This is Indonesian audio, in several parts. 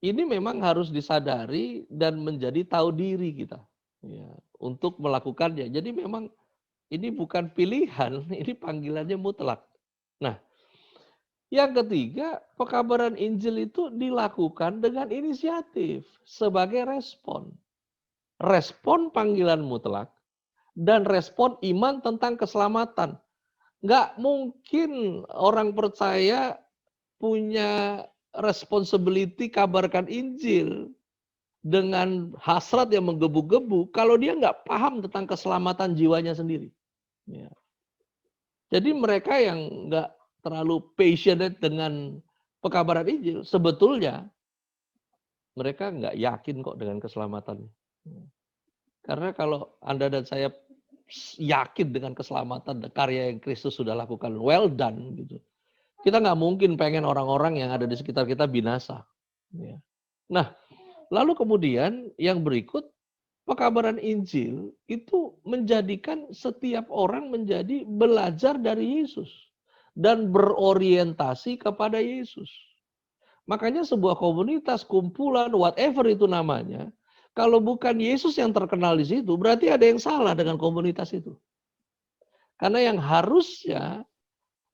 ini memang harus disadari dan menjadi tahu diri kita, ya, untuk melakukannya. Jadi memang ini bukan pilihan, ini panggilannya mutlak. Nah, yang ketiga, pekabaran Injil itu dilakukan dengan inisiatif sebagai respon. Respon panggilan mutlak dan respon iman tentang keselamatan. Nggak mungkin orang percaya punya responsibility kabarkan Injil dengan hasrat yang menggebu-gebu kalau dia nggak paham tentang keselamatan jiwanya sendiri. Ya. Jadi mereka yang nggak terlalu passionate dengan pekabaran Injil, sebetulnya mereka nggak yakin kok dengan keselamatan. Karena kalau Anda dan saya yakin dengan keselamatan dan karya yang Kristus sudah lakukan, well done gitu. Kita nggak mungkin pengen orang-orang yang ada di sekitar kita binasa. Ya. Nah, lalu kemudian yang berikut, pekabaran Injil itu menjadikan setiap orang menjadi belajar dari Yesus dan berorientasi kepada Yesus. Makanya sebuah komunitas, kumpulan, whatever itu namanya, kalau bukan Yesus yang terkenal di situ, berarti ada yang salah dengan komunitas itu. Karena yang harusnya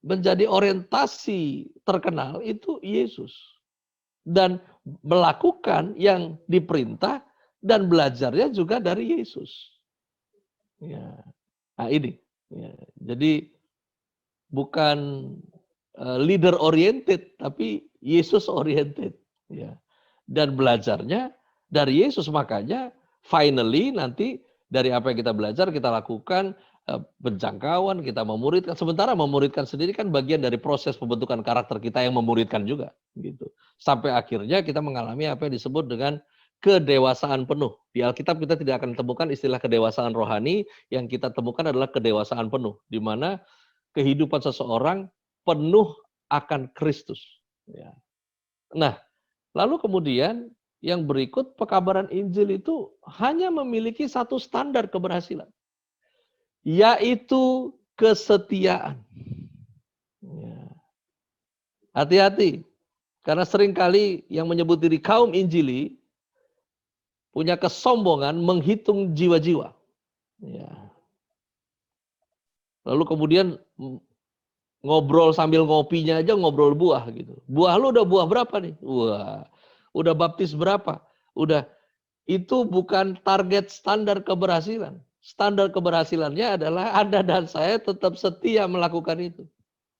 menjadi orientasi terkenal itu Yesus. Dan melakukan yang diperintah dan belajarnya juga dari Yesus. Ya. Nah ini. Ya. Jadi bukan leader oriented, tapi Yesus oriented. Ya. Dan belajarnya dari Yesus, makanya finally nanti dari apa yang kita belajar kita lakukan penjangkauan, kita memuridkan. Sementara memuridkan sendiri kan bagian dari proses pembentukan karakter kita yang memuridkan juga, gitu. Sampai akhirnya kita mengalami apa yang disebut dengan kedewasaan penuh. Di Alkitab kita tidak akan temukan istilah kedewasaan rohani, yang kita temukan adalah kedewasaan penuh, di mana kehidupan seseorang penuh akan Kristus. Ya. Nah, lalu kemudian yang berikut, pekabaran Injil itu hanya memiliki satu standar keberhasilan, yaitu kesetiaan. Ya. Hati-hati, karena seringkali yang menyebut diri kaum Injili punya kesombongan menghitung jiwa-jiwa. Ya. Lalu kemudian ngobrol sambil ngopinya aja ngobrol buah gitu. Buah lu udah buah berapa nih? Wah, udah baptis berapa? Udah. Itu bukan target standar keberhasilan. Standar keberhasilannya adalah Anda dan saya tetap setia melakukan itu.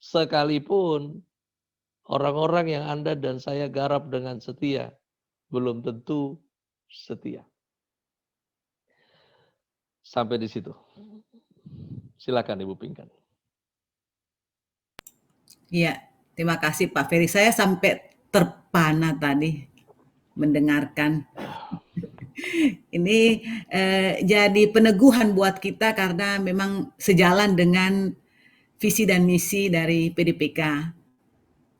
Sekalipun orang-orang yang Anda dan saya garap dengan setia belum tentu setia. Sampai di situ. Silakan Ibu Pinkan. Iya, terima kasih Pak Ferry. Saya sampai terpana tadi mendengarkan. Ini jadi peneguhan buat kita karena memang sejalan dengan visi dan misi dari PDPK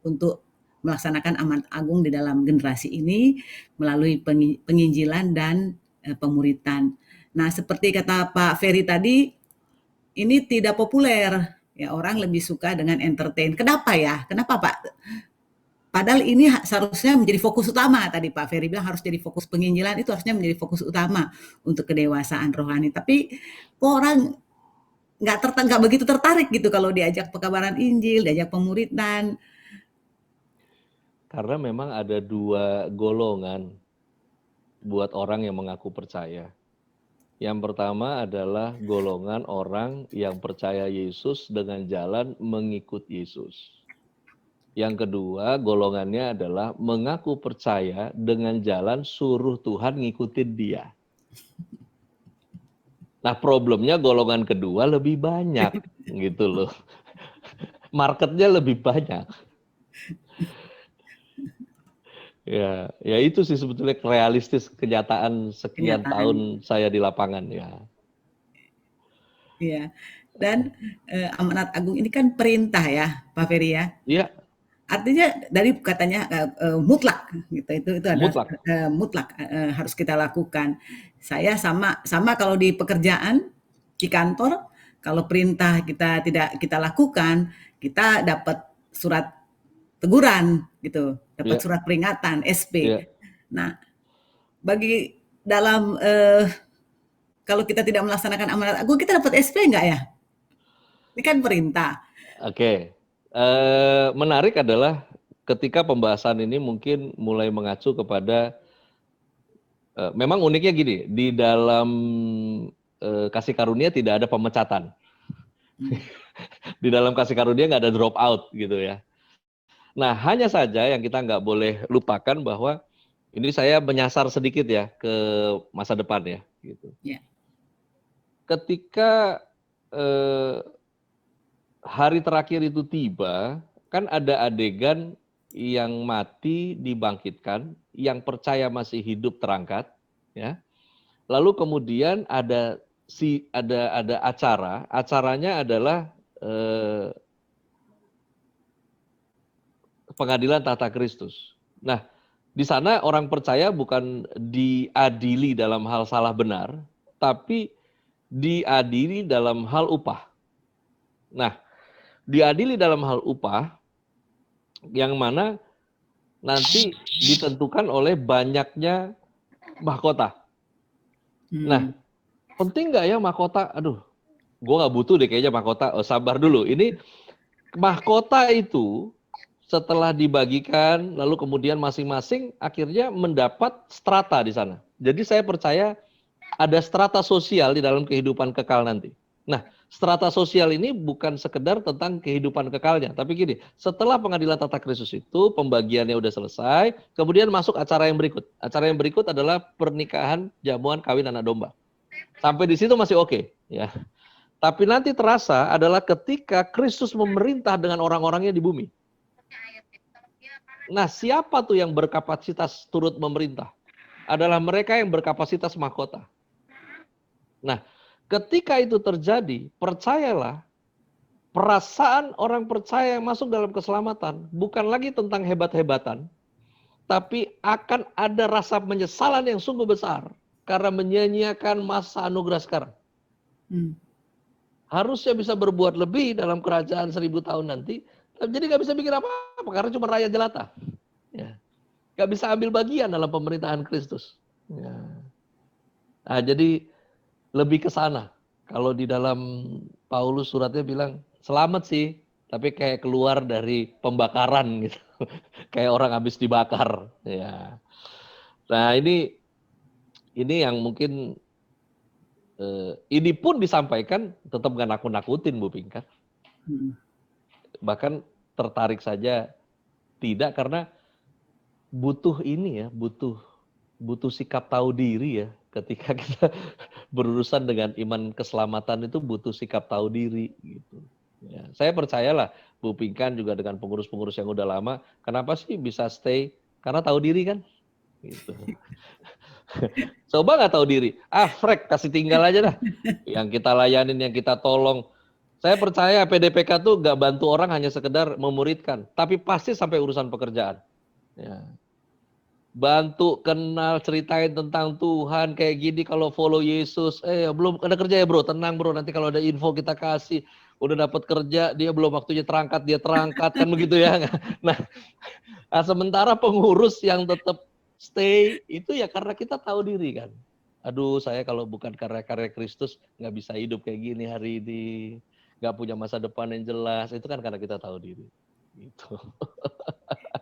untuk melaksanakan amanat agung di dalam generasi ini melalui penginjilan dan pemuritan. Nah, seperti kata Pak Ferry tadi, ini tidak populer. Ya, orang lebih suka dengan entertain. Kenapa ya? Kenapa Pak? Padahal ini seharusnya menjadi fokus utama, tadi Pak Ferry bilang harus jadi fokus penginjilan, itu harusnya menjadi fokus utama untuk kedewasaan rohani. Tapi orang nggak begitu tertarik gitu kalau diajak pekabaran Injil, diajak pemuritan. Karena memang ada dua golongan buat orang yang mengaku percaya. Yang pertama adalah golongan orang yang percaya Yesus dengan jalan mengikut Yesus. Yang kedua, golongannya adalah mengaku percaya dengan jalan suruh Tuhan ngikutin dia. Nah, problemnya golongan kedua lebih banyak, gitu loh. Marketnya lebih banyak. Ya itu sih sebetulnya realistis kenyataan sekian tahun saya di lapangan ya. Iya. Dan amanat agung ini kan perintah ya, Pak Ferry ya. Iya. Artinya dari katanya mutlak gitu, itu adalah Mutlak. mutlak harus kita lakukan. Saya sama kalau di pekerjaan di kantor, kalau perintah kita tidak kita lakukan, kita dapat surat teguran gitu, dapat surat peringatan SP. Nah, bagi dalam kalau kita tidak melaksanakan amanat agung, kita dapat SP nggak ya? Ini kan perintah. Oke. Menarik adalah ketika pembahasan ini mungkin mulai mengacu kepada memang uniknya gini, di dalam kasih karunia tidak ada pemecatan. Di dalam kasih karunia nggak ada drop out gitu ya. Nah, hanya saja yang kita nggak boleh lupakan bahwa ini saya menyasar sedikit ya ke masa depan ya. Gitu. Ya. Ketika hari terakhir itu tiba, kan ada adegan yang mati dibangkitkan, yang percaya masih hidup terangkat, ya. Lalu kemudian ada acara, acaranya adalah pengadilan tahta Kristus. Nah, di sana orang percaya bukan diadili dalam hal salah benar, tapi diadili dalam hal upah. Nah, diadili dalam hal upah yang mana nanti ditentukan oleh banyaknya mahkota. Nah, penting nggak ya mahkota? Aduh, gue nggak butuh deh kayaknya mahkota. Oh, sabar dulu. Ini mahkota itu setelah dibagikan, lalu kemudian masing-masing akhirnya mendapat strata di sana. Jadi saya percaya ada strata sosial di dalam kehidupan kekal nanti. Nah, strata sosial ini bukan sekedar tentang kehidupan kekalnya, tapi gini, setelah pengadilan tata Kristus itu pembagiannya udah selesai, kemudian masuk acara yang berikut. Acara yang berikut adalah pernikahan, jamuan, kawin anak domba. Sampai di situ masih oke, ya. Tapi nanti terasa adalah ketika Kristus memerintah dengan orang-orangnya di bumi. Nah, siapa tuh yang berkapasitas turut memerintah? Adalah mereka yang berkapasitas mahkota. Nah, ketika itu terjadi, percayalah, perasaan orang percaya yang masuk dalam keselamatan bukan lagi tentang hebat-hebatan, tapi akan ada rasa penyesalan yang sungguh besar karena menyia-nyiakan masa anugerah sekarang. Harusnya bisa berbuat lebih dalam kerajaan 1000 tahun nanti, jadi nggak bisa bikin apa-apa karena cuma rakyat jelata. Ya. Nggak bisa ambil bagian dalam pemerintahan Kristus. Ya. Nah, jadi lebih ke sana. Kalau di dalam Paulus suratnya bilang, selamat sih, tapi kayak keluar dari pembakaran gitu. Kayak orang habis dibakar. Ya. Nah, ini yang mungkin ini pun disampaikan tetap nggak nakut-nakutin Bu Pinka. Bahkan tertarik saja tidak, karena butuh ini ya, butuh sikap tahu diri ya. Ketika kita berurusan dengan iman keselamatan itu butuh sikap tahu diri gitu. Ya, saya percayalah Bu Pinkan juga dengan pengurus-pengurus yang udah lama, kenapa sih bisa stay? Karena tahu diri kan. Gitu. Coba nggak tahu diri, frek kasih tinggal aja dah. Yang kita layanin, yang kita tolong. Saya percaya PDPK tuh nggak bantu orang hanya sekedar memuridkan, tapi pasti sampai urusan pekerjaan. Ya. Bantu kenal, ceritain tentang Tuhan kayak gini, kalau follow Yesus, belum ada kerja ya bro, tenang bro, nanti kalau ada info kita kasih. Udah dapat kerja, dia belum waktunya terangkat, dia terangkat, kan begitu ya. Nah, sementara pengurus yang tetap stay itu ya karena kita tahu diri kan. Aduh, saya kalau bukan karya-karya Kristus nggak bisa hidup kayak gini hari ini, nggak punya masa depan yang jelas. Itu kan karena kita tahu diri. Gitu.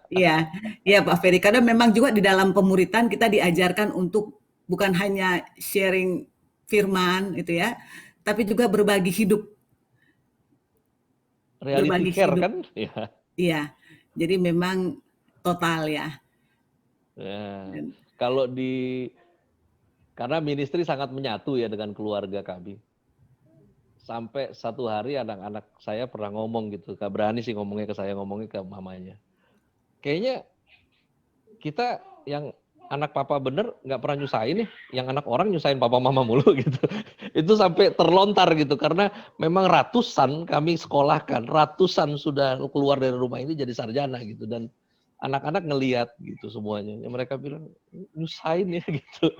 Iya, iya Pak Ferry. Karena memang juga di dalam pemuritan kita diajarkan untuk bukan hanya sharing firman itu ya, tapi juga berbagi hidup. Reality Berbagi care hidup. kan? Ya. Iya. Jadi memang total ya. Ya. Kalau karena ministry sangat menyatu ya dengan keluarga kami. Sampai satu hari anak-anak saya pernah ngomong gitu, gak berani sih ngomongnya ke saya, ngomongnya ke mamanya. Kayaknya kita yang anak papa bener nggak pernah nyusahin nih, yang anak orang nyusahin papa mama mulu gitu. Itu sampai terlontar gitu, karena memang ratusan kami sekolahkan, ratusan sudah keluar dari rumah ini jadi sarjana gitu, dan anak-anak ngelihat gitu semuanya. Mereka bilang nyusahin ya gitu.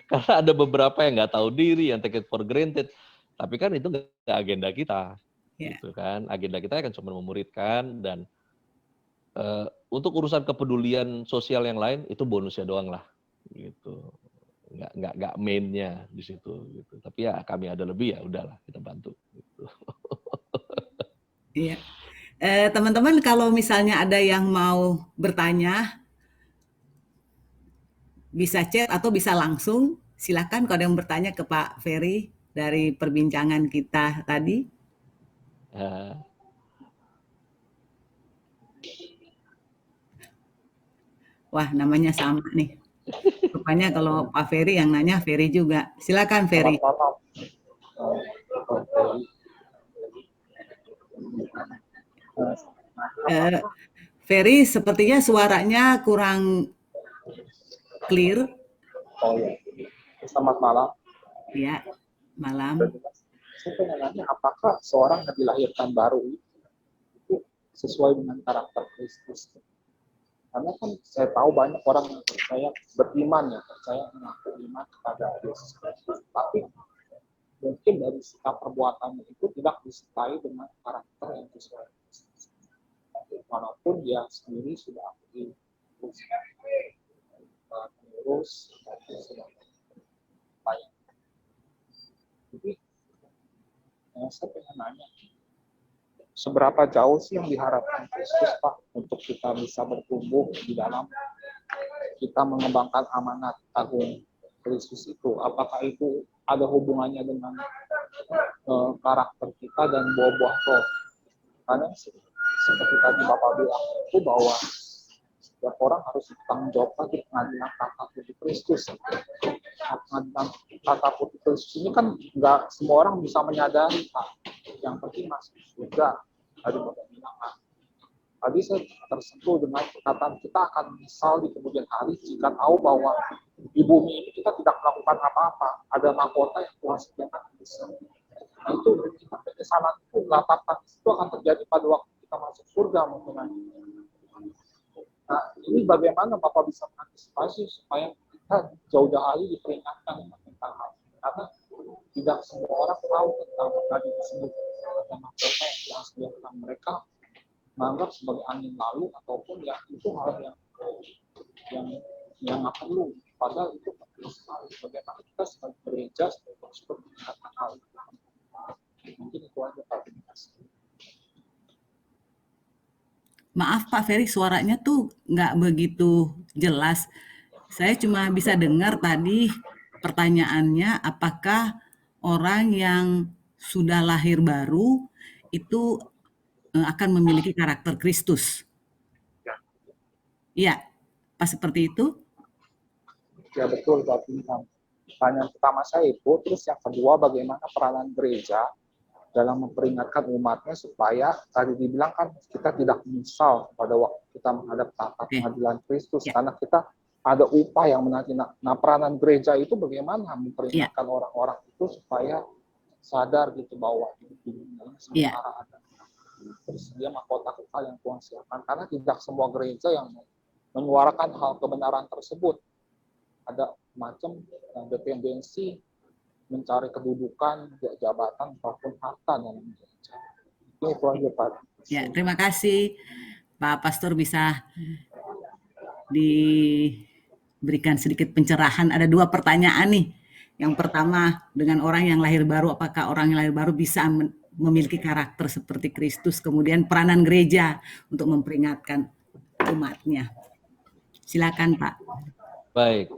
Karena ada beberapa yang nggak tahu diri, yang take it for granted. Tapi kan itu nggak agenda kita, Ya. gitu kan. Agenda kita kan cuma memuridkan dan Untuk urusan kepedulian sosial yang lain itu bonusnya doang lah, gitu. Nggak mainnya di situ, gitu. Tapi ya kami ada lebih, ya udahlah kita bantu. Gitu. Iya. Teman-teman kalau misalnya ada yang mau bertanya, bisa chat atau bisa langsung. Silakan kalau ada yang bertanya ke Pak Ferry dari perbincangan kita tadi. Wah, namanya sama nih. Rupanya kalau Pak Ferry yang nanya Ferry juga. Silakan Ferry. Ferry, sepertinya suaranya kurang clear. Oh ya, selamat malam. Ya, malam. Saya pengen nanya, apakah seorang yang dilahirkan baru itu sesuai dengan karakter Kristus? Karena kan saya tahu banyak orang yang percaya beriman, ya percaya mengaku iman kepada Yesus Kristus, tapi mungkin dari sikap perbuatannya itu tidak disertai dengan karakter yang sesuai Kristus. Walaupun dia sendiri sudah aktif, terus jadi saya pengen nanya, seberapa jauh sih yang diharapkan Kristus, Pak, untuk kita bisa bertumbuh di dalam kita mengembangkan amanat agung Kristus itu? Apakah itu ada hubungannya dengan karakter kita dan buah-buah roh? Karena seperti tadi Bapak bilang itu bahwa setiap orang harus bertanggung jawab di pengadilan kata putih Kristus. Pengadilan kata putih Kristus ini kan nggak semua orang bisa menyadari, Pak. Yang penting masuk surga. Tadi Bapak bilang, tadi saya tersentuh dengan perkataan kita akan menyesal di kemudian hari jika tahu bahwa di bumi ini kita tidak melakukan apa-apa. Ada mahkota yang Tuhan sediakan bisa. Nah itu penyesalan itu, gelatapan itu akan terjadi pada waktu kita masuk surga mungkin. Nah ini bagaimana Bapak bisa mengantisipasi supaya kita jauh-jauh hari diperingatkan tentang hal ini? Karena tidak semua orang tahu tentang tadi tersebut. Ada mahkota yang disediakan mereka menganggap sebagai angin lalu ataupun ya itu hal yang nggak perlu, padahal itu penting sekali. Bagaimana kita sebagai gereja seperti mengingatkan hal itu. Mungkin itu aja, Pak. Terima kasih. Maaf Pak Ferry, suaranya tuh nggak begitu jelas. Saya cuma bisa dengar tadi pertanyaannya, apakah orang yang sudah lahir baru itu akan memiliki karakter Kristus? Iya, pas seperti itu? Ya betul, Pak Bintang. Pertanyaan pertama saya itu, terus yang kedua bagaimana peranan gereja dalam memperingatkan umatnya supaya tadi dibilang kan kita tidak menyesal pada waktu kita menghadap tahta pengadilan Kristus, karena kita ada upah yang menanti. Nah peranan gereja itu bagaimana memperingatkan orang-orang itu supaya sadar gitu bahwa hidup di dunia ini sementara ada. Terus dia mahkota kekal yang Tuhan siapkan, karena tidak semua gereja yang menyuarakan hal kebenaran tersebut. Ada macam dependensi mencari kedudukan, jabatan, ataupun harta dalam gereja. Itu aja, Pak. Ya, terima kasih Pak Pastor, bisa diberikan sedikit pencerahan. Ada 2 pertanyaan nih. Yang pertama, dengan orang yang lahir baru, apakah orang yang lahir baru bisa memiliki karakter seperti Kristus? Kemudian peranan gereja untuk memperingatkan umatnya. Silakan, Pak. Baik,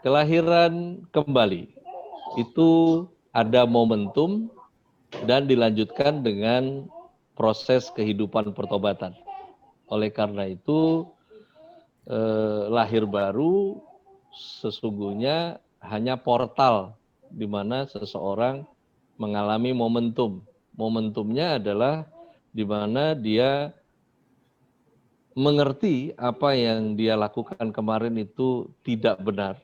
kelahiran kembali itu ada momentum dan dilanjutkan dengan proses kehidupan pertobatan. Oleh karena itu, lahir baru sesungguhnya hanya portal di mana seseorang mengalami momentum. Momentumnya adalah di mana dia mengerti apa yang dia lakukan kemarin itu tidak benar.